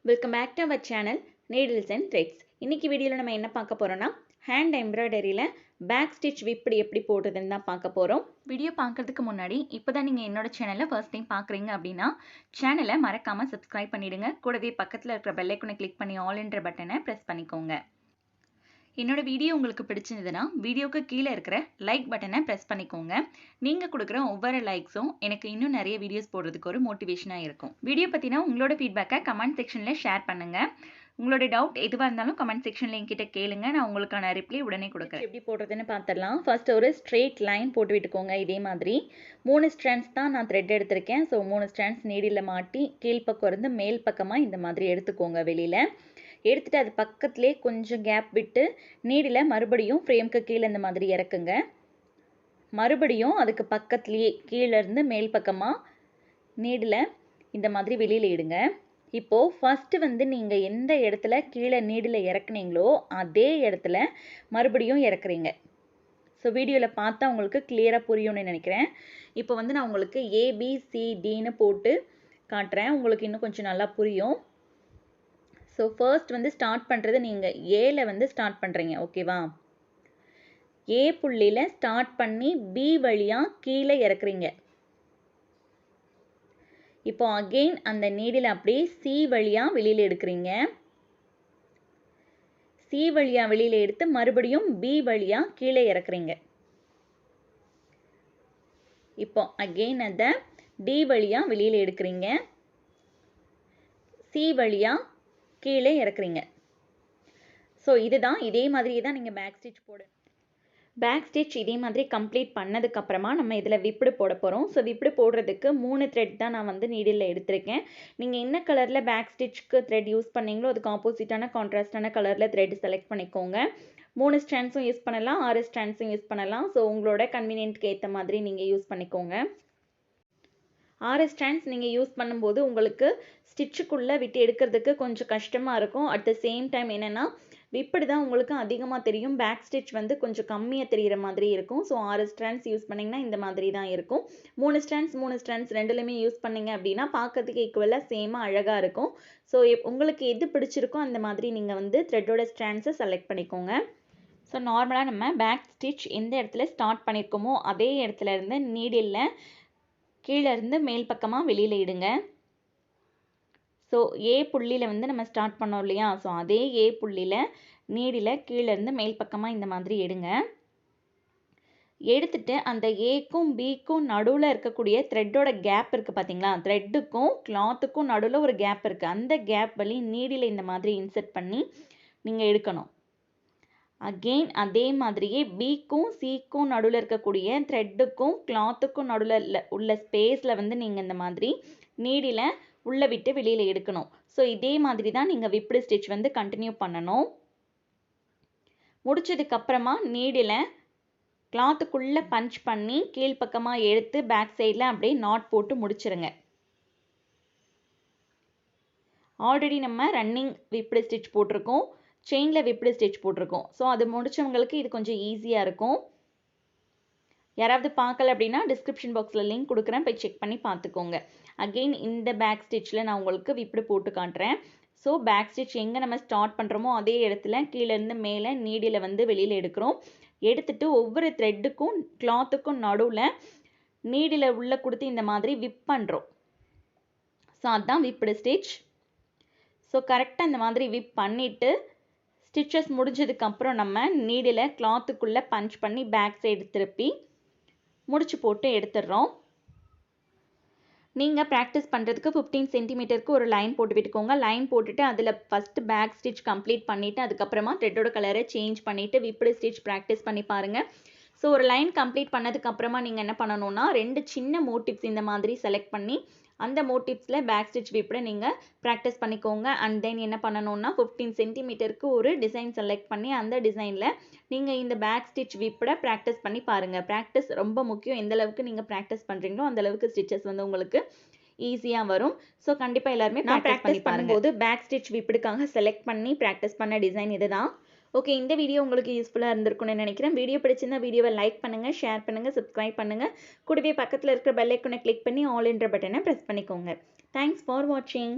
Welcome back to our channel needles and threads. இன்னைக்கு வீடியோவில் நம்ம என்ன பார்க்க போகிறோம்னா ஹேண்ட் எம்ப்ராய்டரியில் பேக் ஸ்டிச் விப்படி எப்படி போடுறதுன்னு தான் பார்க்க போகிறோம். வீடியோ பார்க்கறதுக்கு முன்னாடி இப்போ தான் நீங்கள் என்னோட சேனலை ஃபர்ஸ்ட் டைம் பார்க்குறீங்க அப்படின்னா சேனலை மறக்காமல் சப்ஸ்கிரைப் பண்ணிவிடுங்க. கூடவே பக்கத்தில் இருக்கிற பெல் ஐக்கனை கிளிக் பண்ணி ஆல் என்ற பட்டனை ப்ரெஸ் பண்ணிக்கோங்க. என்னோட வீடியோ உங்களுக்கு பிடிச்சிருந்ததுன்னா வீடியோக்கு கீழே இருக்கிற லைக் பட்டனை ப்ரெஸ் பண்ணிக்கோங்க. நீங்கள் கொடுக்குற ஒவ்வொரு லைக்ஸும் எனக்கு இன்னும் நிறைய வீடியோஸ் போடுறதுக்கு ஒரு மோட்டிவேஷனாக இருக்கும். வீடியோ பற்றினா உங்களோட ஃபீட்பேக்கை கமெண்ட் செக்ஷனில் ஷேர் பண்ணுங்கள். உங்களோட டவுட் எதுவாக இருந்தாலும் கமெண்ட் செக்ஷனில் என்கிட்ட கேளுங்க, நான் உங்களுக்கான ரிப்ளை உடனே கொடுக்குறேன். எப்படி போடுறதுன்னு பார்த்துடலாம். ஃபர்ஸ்ட் ஒரு ஸ்ட்ரெயிட் லைன் போட்டு விட்டுக்கோங்க. இதே மாதிரி 3 ஸ்ட்ராண்ட்ஸ் தான் நான் த்ரெட் எடுத்திருக்கேன். ஸோ 3 ஸ்ட்ராண்ட்ஸ் நீடில் மாட்டி கீழ்ப்பக்கம் இருந்து மேல் பக்கமாக இந்த மாதிரி எடுத்துக்கோங்க. வெளியில் எடுத்துகிட்டு அது பக்கத்துலேயே கொஞ்சம் கேப் விட்டு நீடில் மறுபடியும் ஃப்ரேம்க்கு கீழே இந்த மாதிரி இறக்குங்க. மறுபடியும் அதுக்கு பக்கத்துலேயே கீழேருந்து மேல் பக்கமாக நீடில் இந்த மாதிரி வெளியில் இடுங்க. இப்போது ஃபஸ்ட்டு நீங்கள் எந்த இடத்துல கீழே நீடில் இறக்குனீங்களோ அதே இடத்துல மறுபடியும் இறக்குறீங்க. ஸோ வீடியோவில் பார்த்தா உங்களுக்கு கிளியராக புரியும்னு நினைக்கிறேன். இப்போ நான் உங்களுக்கு ABCDன்னு போட்டு காட்டுறேன், உங்களுக்கு இன்னும் கொஞ்சம் நல்லா புரியும். ஸோ ஃபர்ஸ்ட் ஸ்டார்ட் பண்ணுறது நீங்கள் ஏல ஸ்டார்ட் பண்ணுறீங்க, ஓகேவா? ஏ புள்ளியில் ஸ்டார்ட் பண்ணி பி வழியாக கீழே இறக்குறீங்க. இப்போ அகெயின் அந்த நீடில் அப்படியே சி வழியாக வெளியில் எடுக்கிறீங்க. சி வழியாக வெளியில் எடுத்து மறுபடியும் பி வழியாக கீழே இறக்குறீங்க. இப்போ அகெயின் அதை டி வழியாக வெளியில் எடுக்கிறீங்க. சி வழியாக கீழே இறக்குறீங்க. ஸோ இதுதான், இதே மாதிரி தான் நீங்கள் பேக் ஸ்டிச் போடணும். பேக் ஸ்டிச் இதே மாதிரி கம்ப்ளீட் பண்ணதுக்கப்புறமா நம்ம இதில் விப்படு போட போகிறோம். ஸோ விப்படு போடுறதுக்கு 3 த்ரெட் தான் நான் நீடில் எடுத்திருக்கேன். நீங்கள் என்ன கலரில் பேக் ஸ்டிச்சுக்கு த்ரெட் யூஸ் பண்ணீங்களோ அதுக்கு ஆப்போசிட்டான கான்ட்ராஸ்டான கலரில் த்ரெட் செலக்ட் பண்ணிக்கோங்க. 3 ஸ்ட்ராண்ட்ஸும் யூஸ் பண்ணலாம், 6 ஸ்ட்ராண்ட்ஸும் யூஸ் பண்ணலாம். ஸோ உங்களோட கன்வீனியன்ட்க்கு ஏற்ற மாதிரி நீங்கள் யூஸ் பண்ணிக்கோங்க. 6 ஸ்ட்ராண்ட்ஸ் நீங்கள் யூஸ் பண்ணும்போது உங்களுக்கு ஸ்டிச்சுக்குள்ளே விட்டு எடுக்கிறதுக்கு கொஞ்சம் கஷ்டமாக இருக்கும். அட் த சேம் டைம் என்னென்னா விப்படு தான் உங்களுக்கு அதிகமாக தெரியும், பேக் ஸ்டிச் கொஞ்சம் கம்மியாக தெரிகிற மாதிரி இருக்கும். ஸோ 6 ஸ்ட்ராண்ட்ஸ் யூஸ் பண்ணிங்கன்னா இந்த மாதிரி தான் இருக்கும். 3 ஸ்ட்ராண்ட்ஸ் ரெண்டுலையுமே யூஸ் பண்ணிங்க அப்படின்னா பார்க்கறதுக்கு ஈக்குவலாக சேமாக அழகாக இருக்கும். ஸோ உங்களுக்கு எது பிடிச்சிருக்கோ அந்த மாதிரி நீங்கள் த்ரெட்டோட ஸ்ட்ராண்ட்ஸை செலக்ட் பண்ணிக்கோங்க. ஸோ நார்மலாக நம்ம பேக் ஸ்டிச் எந்த இடத்துல ஸ்டார்ட் பண்ணியிருக்கோமோ அதே இடத்துல இருந்து நீடில் கீழே இருந்து மேல் பக்கமாக வெளியில் இடுங்க. ஸோ ஏ புள்ளியில் நம்ம ஸ்டார்ட் பண்ணோம் இல்லையா, ஸோ அதே ஏ புள்ளியில் நீடில் கீழேருந்து மேல் பக்கமாக இந்த மாதிரி எடுங்க. எடுத்துட்டு அந்த ஏக்கும் பிக்கும் நடுவில் இருக்கக்கூடிய த்ரெட்டோட கேப் இருக்குது பார்த்தீங்களா, த்ரெட்டுக்கும் கிளாத்துக்கும் நடுவில் ஒரு கேப் இருக்குது. அந்த கேப் வழி நீடில் இந்த மாதிரி இன்சர்ட் பண்ணி நீங்கள் எடுக்கணும். அகெயின் அதே மாதிரியே பிக்கும் சிக்கும் நடுவில் இருக்கக்கூடிய த்ரெட்டுக்கும் கிளாத்துக்கும் நடுவில் உள்ள ஸ்பேஸில் நீங்கள் இந்த மாதிரி நீடில் உள்ளே விட்டு வெளியில் எடுக்கணும். ஸோ இதே மாதிரி தான் நீங்கள் விப்படு ஸ்டிச் கண்டினியூ பண்ணணும். முடிச்சதுக்கப்புறமா நீடில் கிளாத்துக்குள்ளே பஞ்ச் பண்ணி கீழ்ப்பக்கமாக எடுத்து பேக் சைடில் அப்படியே நாட் போட்டு முடிச்சிருங்க. ஆல்ரெடி நம்ம ரன்னிங் விப்படு ஸ்டிச் போட்டிருக்கோம், செயினில் விப்படு ஸ்டிச் போட்டிருக்கோம். ஸோ அது முடித்தவங்களுக்கு இது கொஞ்சம் ஈஸியாக இருக்கும். யாராவது பார்க்கல அப்படின்னா டிஸ்கிரிப்ஷன் பாக்ஸில் லிங்க் கொடுக்குறேன், போய் செக் பண்ணி பார்த்துக்கோங்க. அகெயின் இந்த பேக் ஸ்டிச்சில் நான் உங்களுக்கு விப்படு போட்டு காட்டுறேன். ஸோ பேக் ஸ்டிச் எங்கே நம்ம ஸ்டார்ட் பண்ணுறோமோ அதே இடத்துல கீழேருந்து மேலே நீடில் வெளியில் எடுக்கிறோம். எடுத்துட்டு ஒவ்வொரு த்ரெட்டுக்கும் கிளாத்துக்கும் நடுவில் நீடில் உள்ளே கொடுத்து இந்த மாதிரி விப் பண்ணுறோம். ஸோ அதுதான் விப்படு ஸ்டிச். ஸோ கரெக்டாக இந்த மாதிரி விப் பண்ணிவிட்டு ஸ்டிச்சஸ் முடிஞ்சதுக்கப்புறம் நம்ம நீடில் கிளாத்துக்குள்ளே பஞ்ச் பண்ணி பேக் சைடு திருப்பி முடிச்சு போட்டு எடுத்துடுறோம். நீங்கள் ப்ராக்டிஸ் பண்ணுறதுக்கு 15 சென்டிமீட்டருக்கு ஒரு லைன் போட்டு விட்டுக்கோங்க. லைன் போட்டுட்டு அதில் ஃபஸ்ட்டு பேக் ஸ்டிச் கம்ப்ளீட் பண்ணிவிட்டு அதுக்கப்புறமா த்ரெட்டோட கலரை சேஞ்ச் பண்ணிவிட்டு விப்படு ஸ்டிச் ப்ராக்டிஸ் பண்ணி பாருங்கள். ஸோ ஒரு லைன் கம்ப்ளீட் பண்ணதுக்கப்புறமா நீங்கள் என்ன பண்ணணும்னா 2 சின்ன மோட்டிவ்ஸ் இந்த மாதிரி செலக்ட் பண்ணி அந்த மோட்டிவ்ஸில் பேக் ஸ்டிச் விப்பட நீங்கள் ப்ராக்டிஸ் பண்ணிக்கோங்க. அண்ட் தென் என்ன பண்ணணும்னா 15 சென்டிமீட்டருக்கு ஒரு டிசைன் செலக்ட் பண்ணி அந்த டிசைனில் நீங்கள் இந்த பேக் ஸ்டிச் விப்பட ப்ராக்டிஸ் பண்ணி பாருங்கள். ப்ராக்டிஸ் ரொம்ப முக்கியம். எந்த அளவுக்கு நீங்கள் ப்ராக்டிஸ் பண்ணுறீங்களோ அந்த அளவுக்கு ஸ்டிச்சஸ் உங்களுக்கு ஈஸியாக வரும். ஸோ கண்டிப்பாக எல்லாருமே ப்ராக்டிஸ் பண்ணும்போது பேக் ஸ்டிச் விப்படுக்காக செலக்ட் பண்ணி ப்ராக்டிஸ் பண்ண டிசைன் இதுதான். ஓகே, இந்த வீடியோ உங்களுக்கு யூஸ்ஃபுல்லாக இருந்திருக்கும்னு நினைக்கிறேன். வீடியோ பிடிச்சிருந்தா வீடியோவை லைக் பண்ணுங்கள், ஷேர் பண்ணுங்கள், சப்ஸ்கிரைப் பண்ணுங்கள். கூடவே பக்கத்தில் இருக்கிற பெல் ஐக்கனை கிளிக் பண்ணி ஆல் என்ற பட்டனை ப்ரெஸ் பண்ணிக்கோங்க. தேங்க்ஸ் ஃபார் வாட்சிங்.